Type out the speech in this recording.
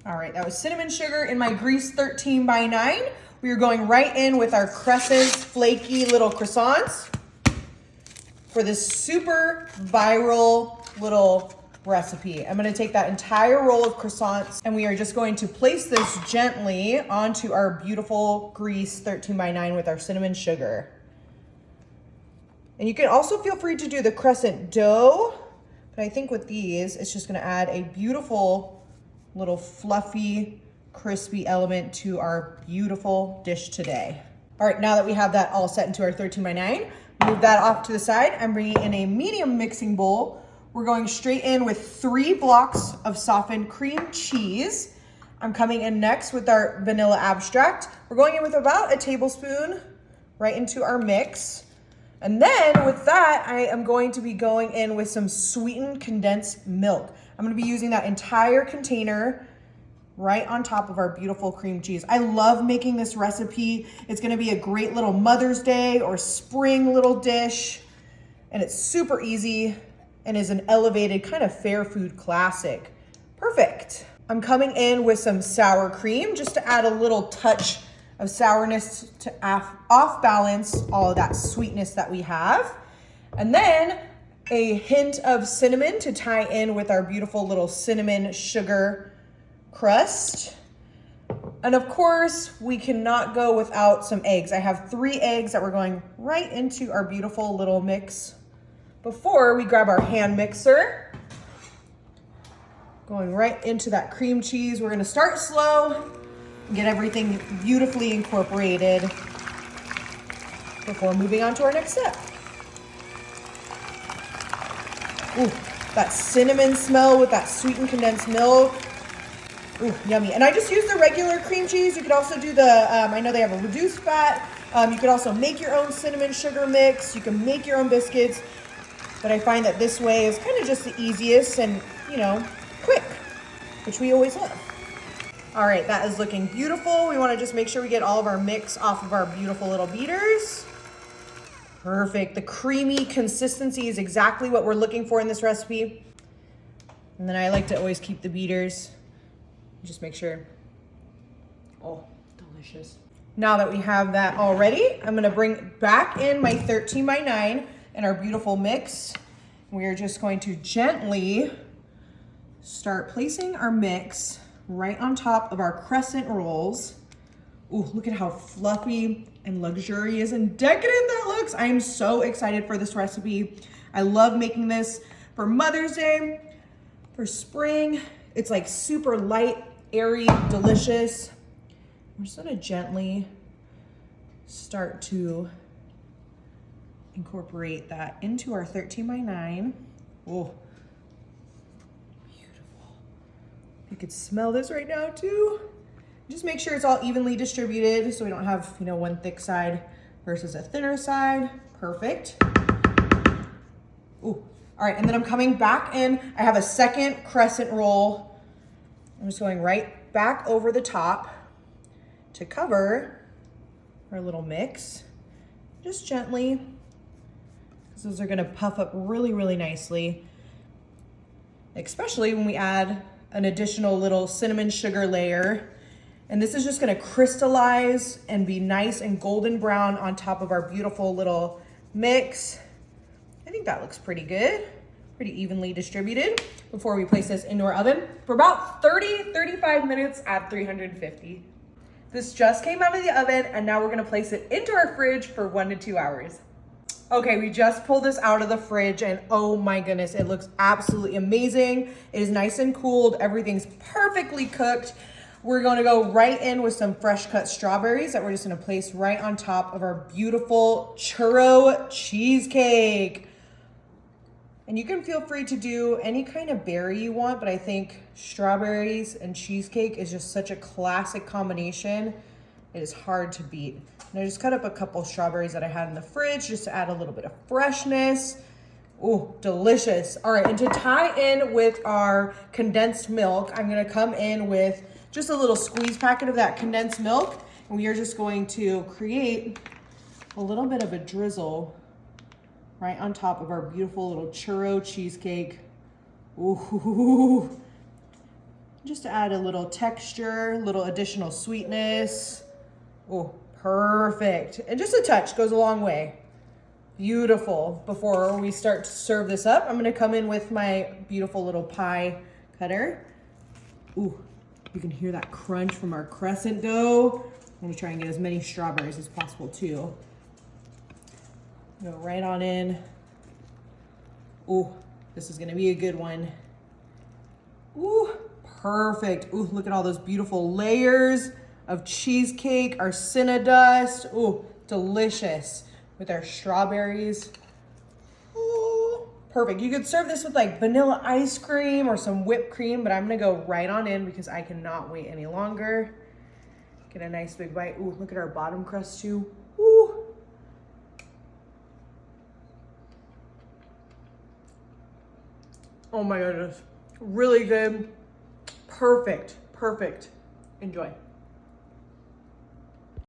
All right, that was cinnamon sugar in my grease 13 by 9. We are going right in with our crescent flaky little croissants for this super viral little recipe. I'm gonna take that entire roll of croissants and we are just going to place this gently onto our beautiful grease 13 by 9 with our cinnamon sugar. And you can also feel free to do the crescent dough, but I think with these, it's just gonna add a beautiful little fluffy, crispy element to our beautiful dish today. All right, now that we have that all set into our 13 by 9, move that off to the side. I'm bringing in a medium mixing bowl. We're going straight in with 3 blocks of softened cream cheese. I'm coming in next with our vanilla abstract. We're going in with about a tablespoon right into our mix. And then with that, I am going to be going in with some sweetened condensed milk. I'm gonna be using that entire container right on top of our beautiful cream cheese. I love making this recipe. It's gonna be a great little Mother's Day or spring little dish. And it's super easy and is an elevated kind of fair food classic. Perfect. I'm coming in with some sour cream just to add a little touch of sourness to off balance all of that sweetness that we have. And then a hint of cinnamon to tie in with our beautiful little cinnamon sugar crust. And of course, we cannot go without some eggs. I have 3 eggs that we're going right into our beautiful little mix. Before we grab our hand mixer, going right into that cream cheese. We're gonna start slow and get everything beautifully incorporated before moving on to our next step. Ooh, that cinnamon smell with that sweetened condensed milk. Ooh, yummy. And I just use the regular cream cheese. You could also do the, I know they have a reduced fat. You could also make your own cinnamon sugar mix. You can make your own biscuits. But I find that this way is kind of just the easiest and, you know, quick, which we always love. All right, that is looking beautiful. We want to just make sure we get all of our mix off of our beautiful little beaters. Perfect. The creamy consistency is exactly what we're looking for in this recipe. And then I like to always keep the beaters. Just make sure. Oh, delicious. Now that we have that all ready, I'm gonna bring back in my 13 by 9 and our beautiful mix. We are just going to gently start placing our mix right on top of our crescent rolls. Ooh, look at how fluffy and luxurious and decadent that looks. I am so excited for this recipe. I love making this for Mother's Day, for spring. It's like super light, airy, delicious. I'm just gonna gently start to incorporate that into our 13 by 9. Oh, beautiful. You could smell this right now too. Just make sure it's all evenly distributed so we don't have, you know, one thick side versus a thinner side. Perfect. Ooh, all right, and then I'm coming back in. I have a second crescent roll. I'm just going right back over the top to cover our little mix, just gently, because those are gonna puff up really, really nicely, especially when we add an additional little cinnamon sugar layer. And this is just gonna crystallize and be nice and golden brown on top of our beautiful little mix. I think that looks pretty good, pretty evenly distributed before we place this into our oven for about 35 minutes at 350. This just came out of the oven and now we're gonna place it into our fridge for 1 to 2 hours. Okay, we just pulled this out of the fridge and oh my goodness, it looks absolutely amazing. It is nice and cooled, everything's perfectly cooked. We're gonna go right in with some fresh cut strawberries that we're just gonna place right on top of our beautiful churro cheesecake. And you can feel free to do any kind of berry you want, but I think strawberries and cheesecake is just such a classic combination. It is hard to beat. And I just cut up a couple strawberries that I had in the fridge just to add a little bit of freshness. Ooh, delicious. All right, and to tie in with our condensed milk, I'm gonna come in with just a little squeeze packet of that condensed milk. And we are just going to create a little bit of a drizzle right on top of our beautiful little churro cheesecake. Ooh, just to add a little texture, a little additional sweetness. Oh, perfect. And just a touch goes a long way. Beautiful. Before we start to serve this up, I'm gonna come in with my beautiful little pie cutter. Ooh, you can hear that crunch from our crescent dough. I'm gonna try and get as many strawberries as possible too. Go right on in. Ooh, this is gonna be a good one. Ooh, perfect. Ooh, look at all those beautiful layers of cheesecake, our cinnadust. Ooh, delicious with our strawberries. Ooh, perfect. You could serve this with like vanilla ice cream or some whipped cream, but I'm gonna go right on in because I cannot wait any longer. Get a nice big bite. Ooh, look at our bottom crust too. Ooh. Oh my goodness. Really good. Perfect. Perfect. Enjoy.